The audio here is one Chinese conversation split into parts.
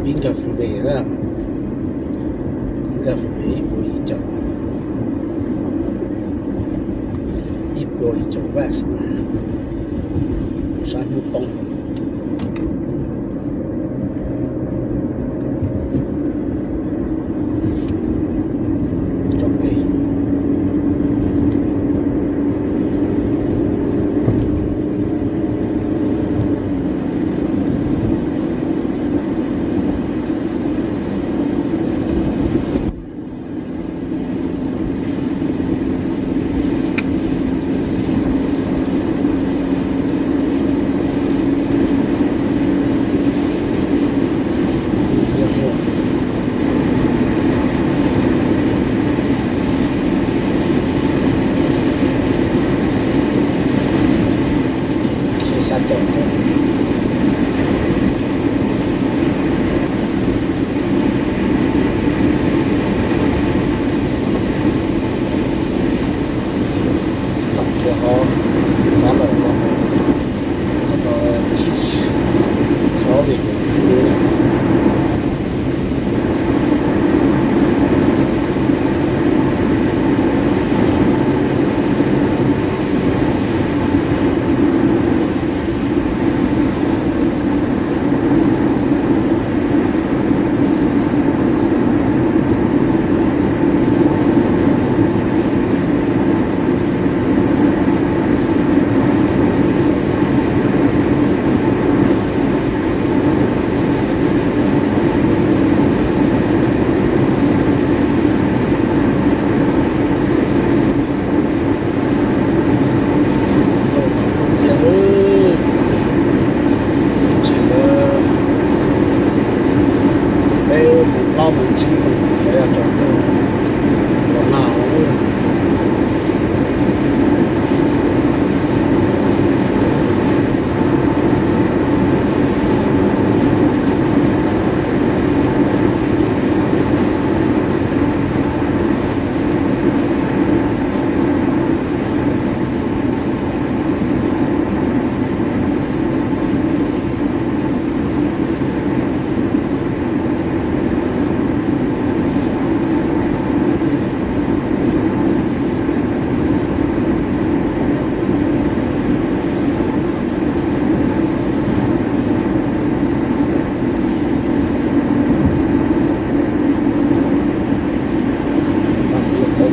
应该付费了，应该付费1波1周完事，山木崩。下轿子，当天好发冷了，这个天气稍微阴凉了。老母亲就要走路，我闹了。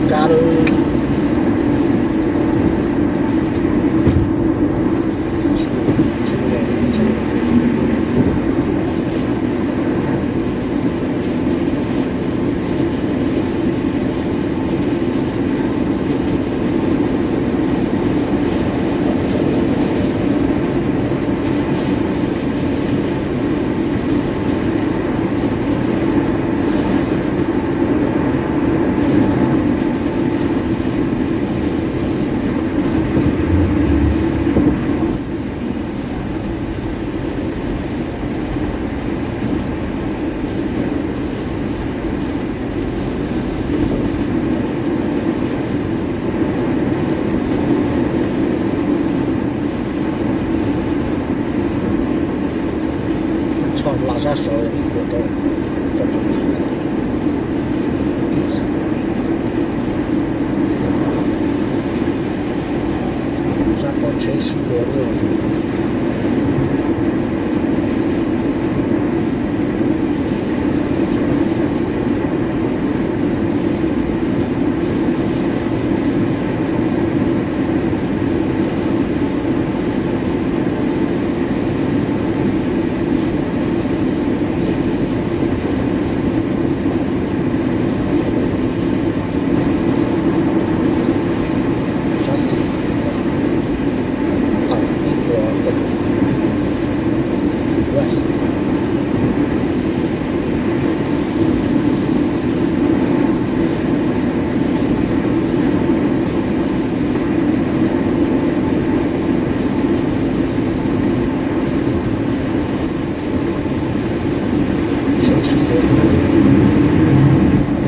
加喽！拉下手一锅粥，这最近意思。啥都全是锅了。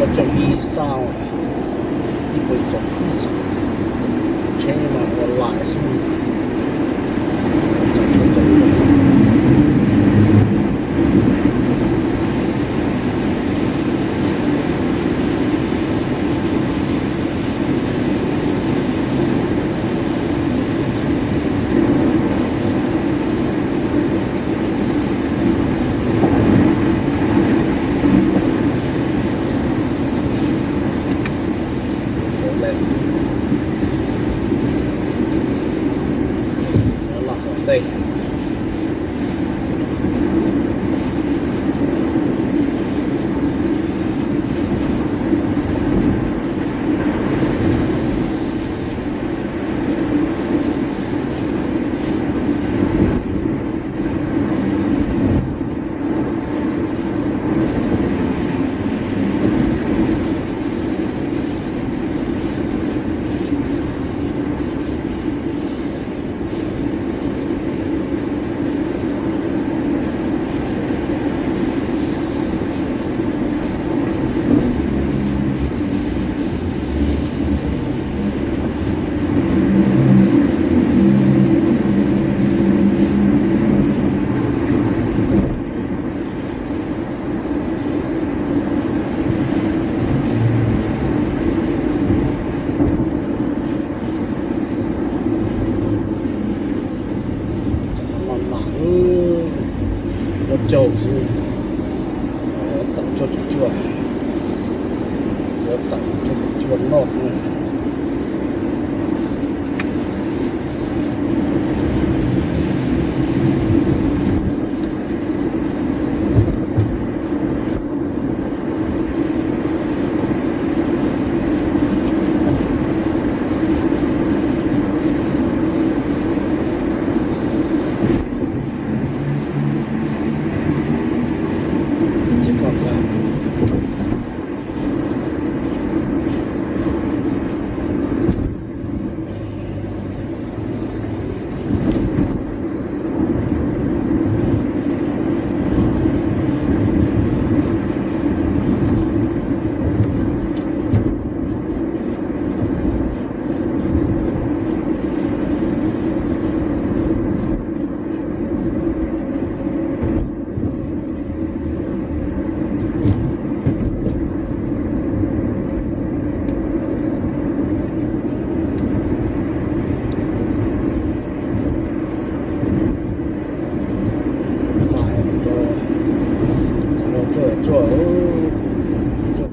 我中医上一杯中医师，前一晚我来是在成都。就是等做就做，要等做就做弄呢。这个吧，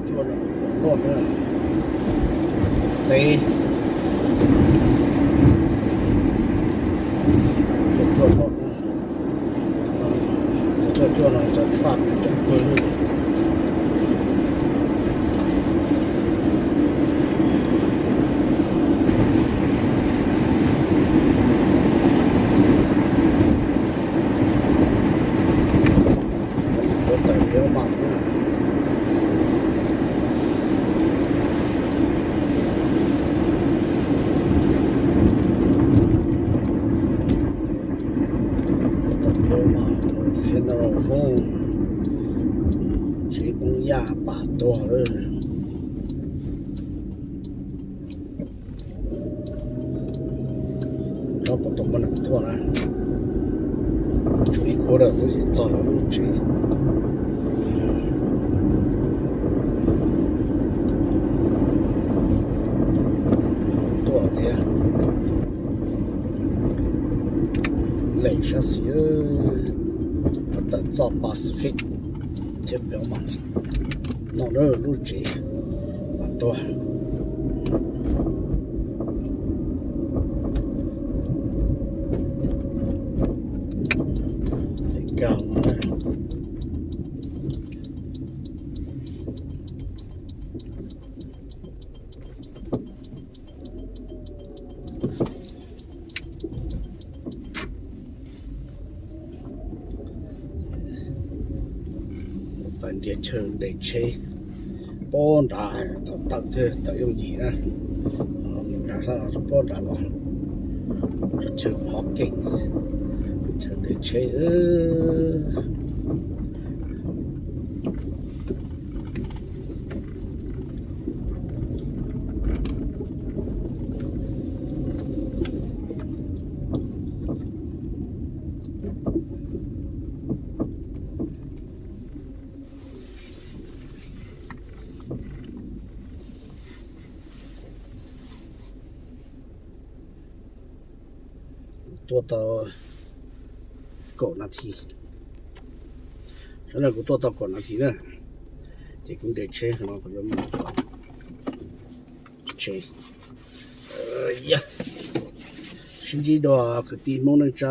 做了弄呢，得做弄呢，做了就串的正规律。我等比较忙啊。现在老风，成功28多了，差不多不能多了，吹过了这些早了路吹，多少天，累死死了。等到80分，天比较忙，弄了路节，蛮多。太高了。phần địa trường để chế bốn đại tận thế tự用gì nè mình đã sao bốn đại rồi trường họ kinh trường để chếตัวต่อก่อนนาทีฉันเลยกูตัวต่อก่อนนาทีนะที่กูเด็กเช่ของเราก็ยังไม่เช่呀星期多个地方能找